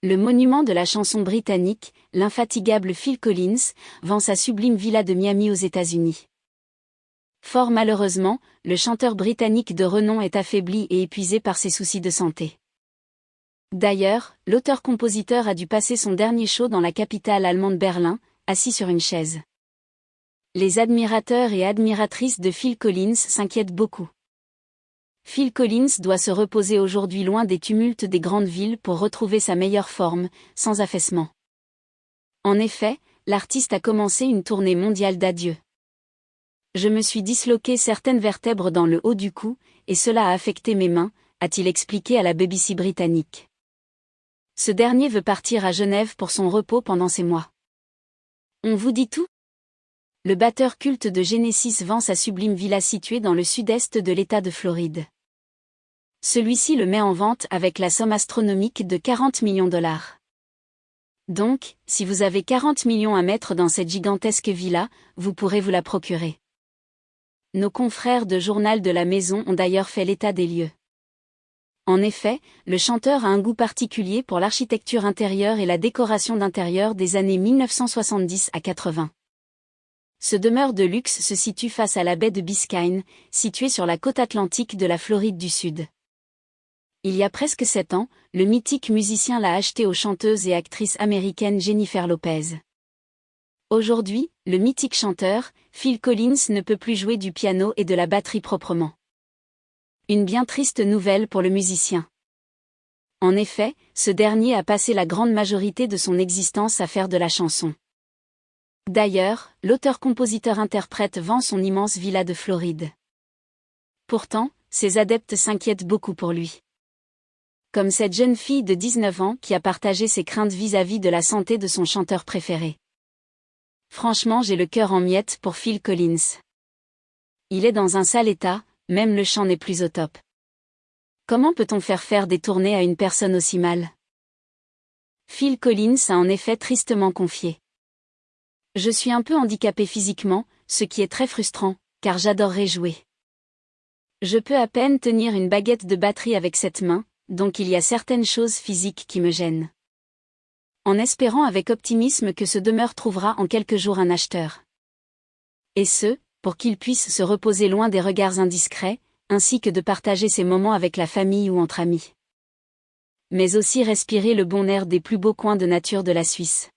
Le monument de la chanson britannique, l'infatigable Phil Collins, vend sa sublime villa de Miami aux États-Unis. Fort malheureusement, le chanteur britannique de renom est affaibli et épuisé par ses soucis de santé. D'ailleurs, l'auteur-compositeur a dû passer son dernier show dans la capitale allemande Berlin, assis sur une chaise. Les admirateurs et admiratrices de Phil Collins s'inquiètent beaucoup. Phil Collins doit se reposer aujourd'hui loin des tumultes des grandes villes pour retrouver sa meilleure forme, sans affaissement. En effet, l'artiste a commencé une tournée mondiale d'adieu. Je me suis disloqué certaines vertèbres dans le haut du cou, et cela a affecté mes mains, a-t-il expliqué à la BBC britannique. Ce dernier veut partir à Genève pour son repos pendant ces mois. On vous dit tout ? Le batteur culte de Genesis vend sa sublime villa située dans le sud-est de l'État de Floride. Celui-ci le met en vente avec la somme astronomique de 40 millions $. Donc, si vous avez 40 millions à mettre dans cette gigantesque villa, vous pourrez vous la procurer. Nos confrères de Journal de la Maison ont d'ailleurs fait l'état des lieux. En effet, le chanteur a un goût particulier pour l'architecture intérieure et la décoration d'intérieur des années 1970 à 80. Ce demeure de luxe se situe face à la baie de Biscayne, située sur la côte atlantique de la Floride du Sud. Il y a presque 7 ans, le mythique musicien l'a acheté aux chanteuses et actrice américaine Jennifer Lopez. Aujourd'hui, le mythique chanteur, Phil Collins ne peut plus jouer du piano et de la batterie proprement. Une bien triste nouvelle pour le musicien. En effet, ce dernier a passé la grande majorité de son existence à faire de la chanson. D'ailleurs, l'auteur-compositeur-interprète vend son immense villa de Floride. Pourtant, ses adeptes s'inquiètent beaucoup pour lui. Comme cette jeune fille de 19 ans qui a partagé ses craintes vis-à-vis de la santé de son chanteur préféré. Franchement, j'ai le cœur en miettes pour Phil Collins. Il est dans un sale état, même le chant n'est plus au top. Comment peut-on faire des tournées à une personne aussi mal ? Phil Collins a en effet tristement confié. Je suis un peu handicapé physiquement, ce qui est très frustrant, car j'adorerais jouer. Je peux à peine tenir une baguette de batterie avec cette main, donc il y a certaines choses physiques qui me gênent. En espérant avec optimisme que ce demeure trouvera en quelques jours un acheteur. Et ce, pour qu'il puisse se reposer loin des regards indiscrets, ainsi que de partager ses moments avec la famille ou entre amis. Mais aussi respirer le bon air des plus beaux coins de nature de la Suisse.